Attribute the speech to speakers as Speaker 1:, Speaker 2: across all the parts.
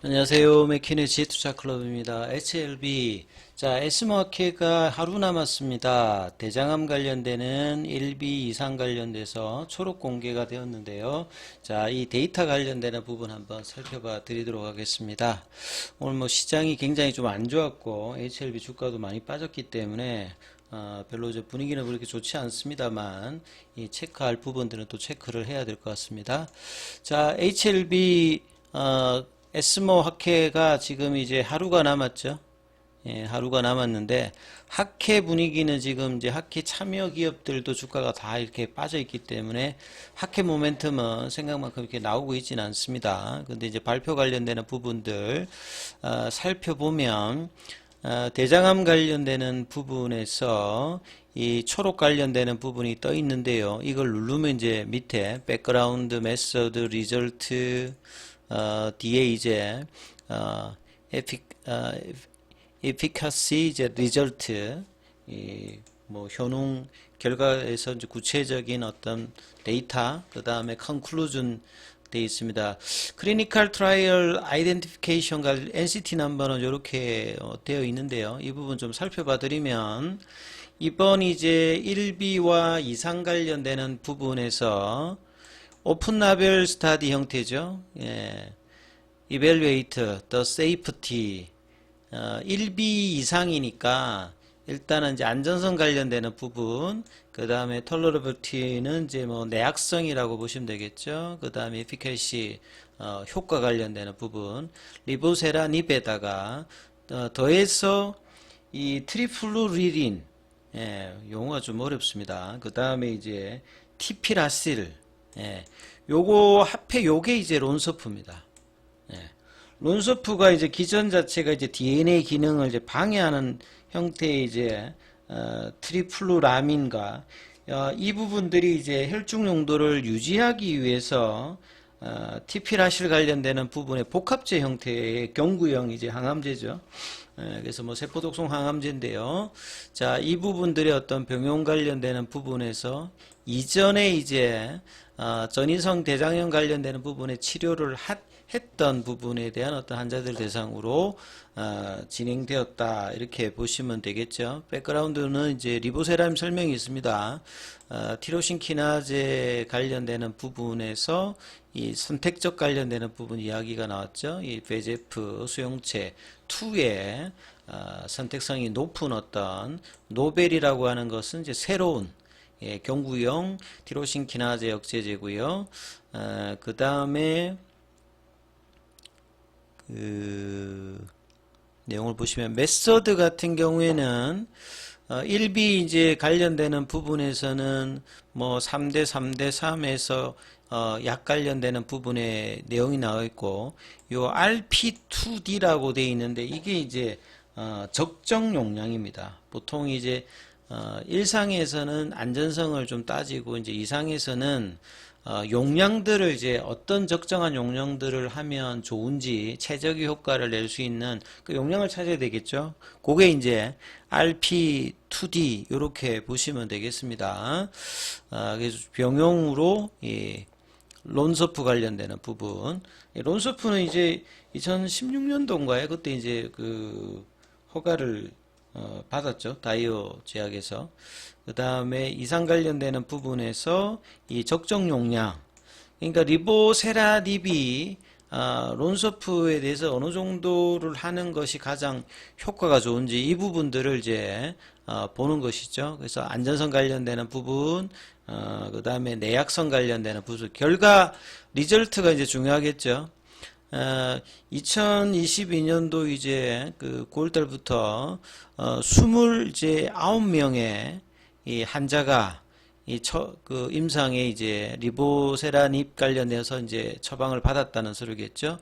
Speaker 1: 안녕하세요. 맥키네지 투자클럽입니다. HLB. 자, S마켓가 하루 남았습니다. 대장암 관련되는 1B 이상 관련돼서 초록 공개가 되었는데요. 자, 이 데이터 관련되는 부분 한번 살펴봐 드리도록 하겠습니다. 오늘 뭐 시장이 굉장히 좀 안 좋았고, HLB 주가도 많이 빠졌기 때문에 별로 이제 분위기는 그렇게 좋지 않습니다만, 이 체크할 부분들은 또 체크를 해야 될 것 같습니다. 자, HLB, 에스모 학회가 지금 이제 하루가 남았죠. 예, 하루가 남았는데 학회 분위기는 지금 이제 학회 참여 기업들도 주가가 다 이렇게 빠져 있기 때문에 학회 모멘텀은 생각만큼 이렇게 나오고 있지는 않습니다. 근데 이제 발표 관련되는 부분들 살펴보면 대장암 관련되는 부분에서 이 초록 관련되는 부분이 떠 있는데요. 이걸 누르면 이제 밑에 백그라운드 메서드 리절트 뒤에 이제 에피카시 이제 리절트 뭐 효능 결과에서 이제 구체적인 어떤 데이터 그 다음에 컨클루전 되어 있습니다. 클리니컬 트라이얼 아이덴티피케이션과 NCT 넘버는 이렇게 되어 있는데요. 이 부분 좀 살펴봐 드리면 이번 이제 1B와 이상 관련되는 부분에서 오픈라벨 스타디 형태죠. 예. Evaluate the safety. 1B 이상이니까 일단은 이제 안전성 관련되는 부분, 그 다음에 tolerability는 이제 뭐 내약성이라고 보시면 되겠죠. 그 다음에 efficacy, 효과 관련되는 부분, 리보세라닙에다가 더해서 이 트리플루리린, 예, 용어가 좀 어렵습니다. 그 다음에 이제 티피라실, 예, 요거 합해 요게 이제 론서프입니다. 예. 론서프가 이제 기전 자체가 이제 DNA 기능을 이제 방해하는 형태의 이제 트리플루라민과 이 부분들이 이제 혈중 용도를 유지하기 위해서 티피라실 관련되는 부분의 복합제 형태의 경구형 이제 항암제죠. 그래서 뭐 세포독성 항암제인데요. 자, 이 부분들의 어떤 병용 관련되는 부분에서 이전에 이제 전이성 대장염 관련되는 부분의 치료를 했던 부분에 대한 어떤 환자들 대상으로 진행되었다 이렇게 보시면 되겠죠. 백그라운드는 이제 리보세라임 설명이 있습니다. 티로신 키나제 관련되는 부분에서 이 선택적 관련되는 부분 이야기가 나왔죠. 이 VEGF 수용체 2의 선택성이 높은 어떤 노벨이라고 하는 것은 이제 새로운 경구용 티로신 키나제 억제제고요. 그 다음에 내용을 보시면 메서드 같은 경우에는 1B 이제 관련되는 부분에서는 뭐 3대 3대 3에서 약 관련되는 부분에 내용이 나와 있고 요 RP2D라고 되어 있는데 이게 이제 적정 용량입니다. 보통 이제 일상에서는 안전성을 좀 따지고 이제 이상에서는 용량들을 이제 어떤 적정한 용량들을 하면 좋은지 최적의 효과를 낼 수 있는 그 용량을 찾아야 되겠죠. 그게 이제 RP2D 이렇게 보시면 되겠습니다. 그래서 병용으로 이 론서프 관련되는 부분. 론서프는 이제 2016년도인가에 그때 이제 그 허가를 받았죠. 다이오 제약에서. 그 다음에 이상 관련되는 부분에서 이 적정 용량. 그러니까 리보세라닙이 론서프에 대해서 어느 정도를 하는 것이 가장 효과가 좋은지 이 부분들을 이제 보는 것이죠. 그래서 안전성 관련되는 부분, 그 다음에 내약성 관련되는 부분, 결과 리절트가 이제 중요하겠죠. 2022년도 이제 그 9월달부터 29명의 이 환자가 그 임상에 이제 리보세라닙 관련해서 이제 처방을 받았다는 소리겠죠.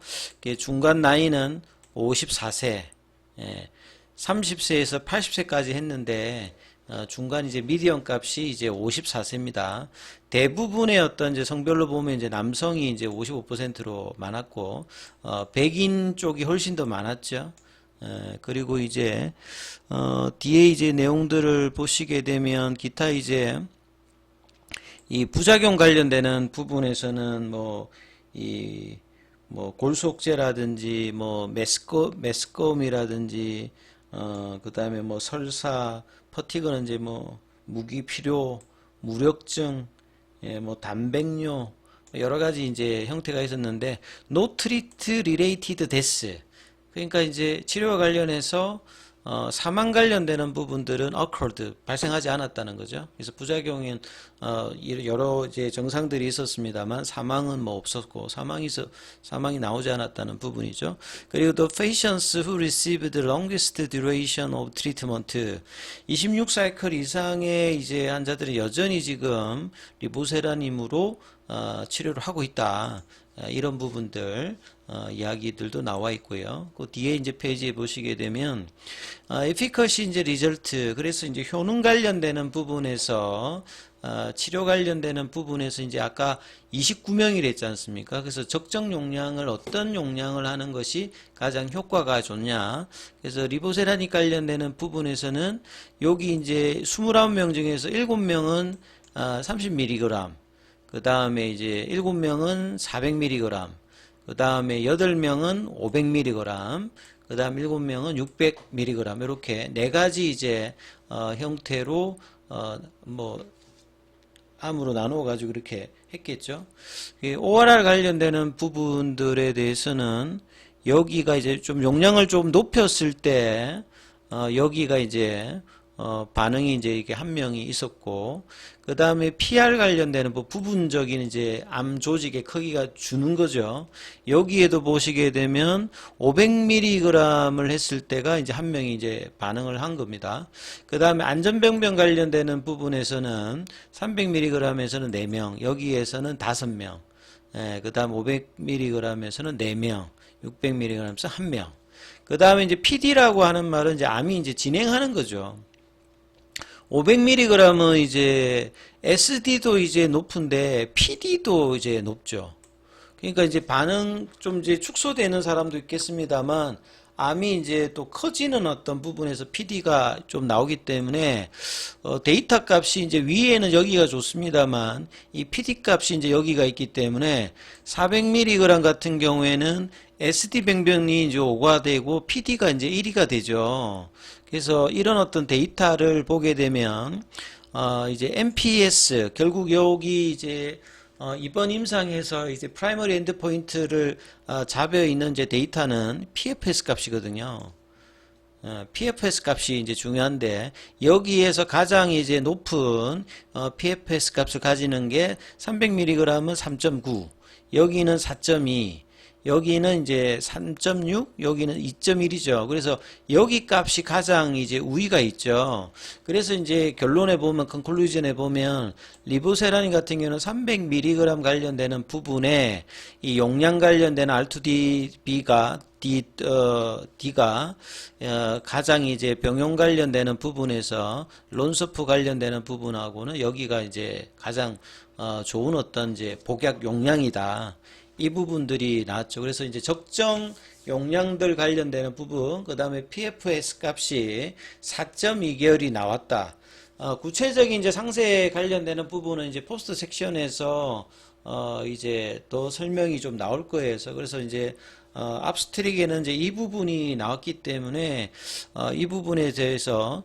Speaker 1: 중간 나이는 54세, 30세에서 80세까지 했는데 중간 이제 미디언 값이 이제 54세입니다. 대부분의 어떤 이제 성별로 보면 이제 남성이 이제 55%로 많았고, 백인 쪽이 훨씬 더 많았죠. 그리고 이제, 뒤에 이제 내용들을 보시게 되면 기타 이제 이 부작용 관련되는 부분에서는 뭐, 이 뭐 골수옥제라든지 뭐 메스컴이라든지 그다음에 뭐 설사 퍼티그는 이제 뭐 무기필요, 무력증, 예, 뭐 단백뇨 여러 가지 이제 형태가 있었는데 no treat related death 그러니까 이제 치료와 관련해서 사망 관련되는 부분들은 occurred 발생하지 않았다는 거죠. 그래서 부작용은 여러 이제 정상들이 있었습니다만 사망은 뭐 없었고 사망이 나오지 않았다는 부분이죠. 그리고 the patients who received the longest duration of treatment 26사이클 이상의 이제 환자들은 여전히 지금 리보세라님으로 치료를 하고 있다. 이런 부분들 이야기들도 나와 있고요. 그 뒤에 이제 페이지에 보시게 되면 efficacy 이제 리절트 그래서 이제 효능 관련되는 부분에서 치료 관련되는 부분에서 이제 아까 29명이라 했지 않습니까? 그래서 적정 용량을 어떤 용량을 하는 것이 가장 효과가 좋냐? 그래서 리보세라닉 관련되는 부분에서는 여기 이제 29명 중에서 7명은 30mg 그 다음에 이제 7명은 400mg, 그 다음에 8명은 500mg, 그 다음 7명은 600mg, 이렇게 네 가지 이제, 형태로, 뭐, 암으로 나누어가지고 이렇게 했겠죠. ORR 관련되는 부분들에 대해서는 여기가 이제 좀 용량을 좀 높였을 때, 여기가 이제, 반응이 이제 이게 한 명이 있었고, 그 다음에 PR 관련되는 뭐 부분적인 이제 암 조직의 크기가 주는 거죠. 여기에도 보시게 되면 500mg을 했을 때가 이제 한 명이 이제 반응을 한 겁니다. 그 다음에 안전병변 관련되는 부분에서는 300mg에서는 4명, 여기에서는 5명, 예, 그 다음 500mg에서는 4명, 600mg에서 1명. 그 다음에 이제 PD라고 하는 말은 이제 암이 이제 진행하는 거죠. 500mg은 이제 SD도 이제 높은데 PD도 이제 높죠. 그러니까 이제 반응 좀 이제 축소되는 사람도 있겠습니다만 암이 이제 또 커지는 어떤 부분에서 PD가 좀 나오기 때문에 데이터 값이 이제 위에는 여기가 좋습니다만 이 PD 값이 이제 여기가 있기 때문에 400mg 같은 경우에는 SD 병변이 이제 5가 되고 PD가 이제 1위가 되죠. 그래서 이런 어떤 데이터를 보게 되면 이제 MPS 결국 여기 이제 이번 임상에서 이제 프라이머리 엔드 포인트를 잡혀 있는 이제 데이터는 PFS 값이거든요. PFS 값이 이제 중요한데 여기에서 가장 이제 높은 PFS 값을 가지는 게 300mg은 3.9, 여기는 4.2. 여기는 이제 3.6, 여기는 2.1이죠. 그래서 여기 값이 가장 이제 우위가 있죠. 그래서 이제 결론에 보면, 컨클루전에 보면, 리보세라닌 같은 경우는 300mg 관련되는 부분에 이 용량 관련된 R2D가, D가, 가장 이제 병용 관련되는 부분에서 론서프 관련되는 부분하고는 여기가 이제 가장, 좋은 어떤 이제 복약 용량이다. 이 부분들이 나왔죠. 그래서 이제 적정 용량들 관련되는 부분, 그 다음에 PFS 값이 4.2개월이 나왔다. 구체적인 이제 상세 관련되는 부분은 이제 포스트 섹션에서 이제 또 설명이 좀 나올 거예요. 그래서 이제 압스트릭에는 이제 이 부분이 나왔기 때문에 이 부분에 대해서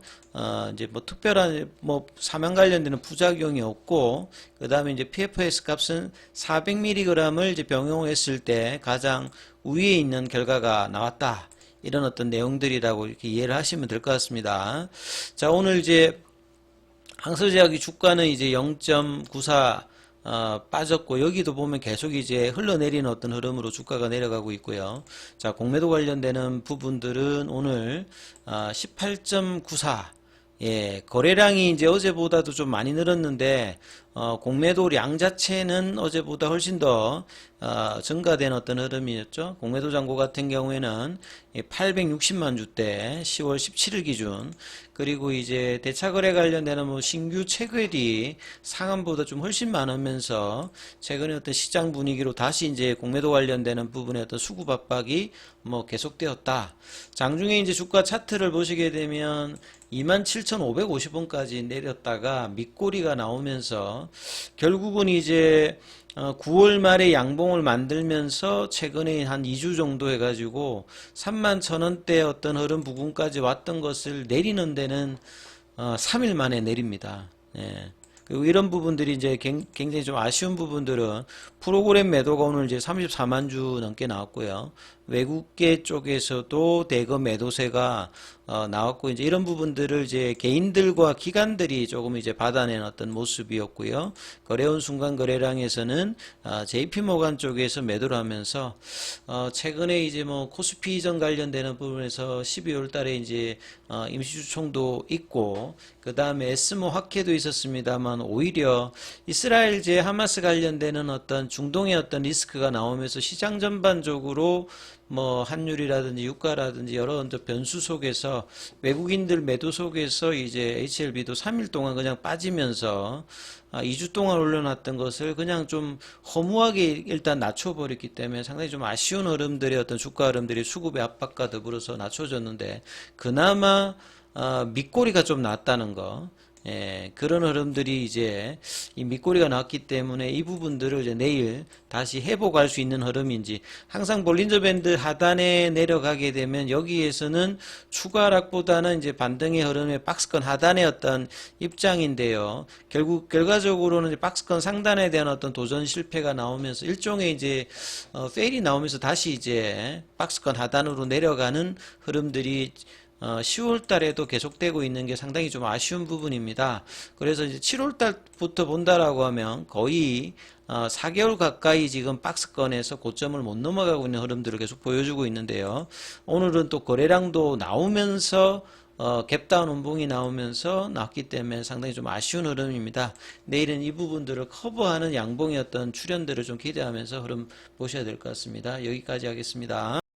Speaker 1: 이제 뭐 특별한 뭐 사망 관련되는 부작용이 없고 그 다음에 이제 PFS 값은 400mg을 이제 병용했을 때 가장 위에 있는 결과가 나왔다. 이런 어떤 내용들이라고 이렇게 이해를 하시면 될 것 같습니다. 자, 오늘 이제 항서제약의 주가는 이제 0.94 빠졌고 여기도 보면 계속 이제 흘러내리는 어떤 흐름으로 주가가 내려가고 있고요. 자, 공매도 관련되는 부분들은 오늘 18.94 예, 거래량이 이제 어제보다도 좀 많이 늘었는데 공매도량 자체는 어제보다 훨씬 더 증가된 어떤 흐름이었죠. 공매도 잔고 같은 경우에는 860만 주대 10월 17일 기준, 그리고 이제 대차거래 관련되는 뭐 신규 체결이 상한보다 좀 훨씬 많으면서 최근에 어떤 시장 분위기로 다시 이제 공매도 관련되는 부분에 어떤 수급 압박이 뭐 계속되었다. 장중에 이제 주가 차트를 보시게 되면 27,550원까지 내렸다가 밑꼬리가 나오면서 있는데요. 결국은 이제 9월 말에 양봉을 만들면서 최근에 한 2주 정도 해가지고 3만 1,000원대 어떤 흐름 부근까지 왔던 것을 내리는 데는 3일 만에 내립니다. 예. 그리고 이런 부분들이 이제 굉장히 좀 아쉬운 부분들은 프로그램 매도가 오늘 이제 34만 주 넘게 나왔고요. 외국계 쪽에서도 대거 매도세가 나왔고 이제 이런 부분들을 이제 개인들과 기관들이 조금 이제 받아낸 어떤 모습이었고요. 거래온 순간 거래량에서는 JP모간 쪽에서 매도를 하면서 최근에 이제 뭐 코스피 이전 관련되는 부분에서 12월 달에 이제 임시주총도 있고 그 다음에 에스모 확해도 있었습니다만 오히려 이스라엘제 하마스 관련되는 어떤 중동의 어떤 리스크가 나오면서 시장 전반적으로 뭐 환율이라든지 유가라든지 여러 변수 속에서 외국인들 매도 속에서 이제 HLB도 3일 동안 그냥 빠지면서 2주 동안 올려놨던 것을 그냥 좀 허무하게 일단 낮춰버렸기 때문에 상당히 좀 아쉬운 흐름들의 어떤 주가 흐름들이 수급의 압박과 더불어서 낮춰졌는데 그나마 밑꼬리가 좀 났다는 거. 예, 그런 흐름들이 이제 이 밑꼬리가 나왔기 때문에 이 부분들을 이제 내일 다시 회복할 수 있는 흐름인지 항상 볼린저 밴드 하단에 내려가게 되면 여기에서는 추가 하락보다는 이제 반등의 흐름의 박스권 하단의 어떤 입장인데요. 결과적으로는 이제 박스권 상단에 대한 어떤 도전 실패가 나오면서 일종의 이제 페일이 나오면서 다시 이제 박스권 하단으로 내려가는 흐름들이 10월 달에도 계속되고 있는 게 상당히 좀 아쉬운 부분입니다. 그래서 이제 7월 달부터 본다라고 하면 거의 4개월 가까이 지금 박스권에서 고점을 못 넘어가고 있는 흐름들을 계속 보여주고 있는데요. 오늘은 또 거래량도 나오면서 갭다운 운봉이 나오면서 나왔기 때문에 상당히 좀 아쉬운 흐름입니다. 내일은 이 부분들을 커버하는 양봉의 어떤 출현들을 좀 기대하면서 흐름 보셔야 될 것 같습니다. 여기까지 하겠습니다.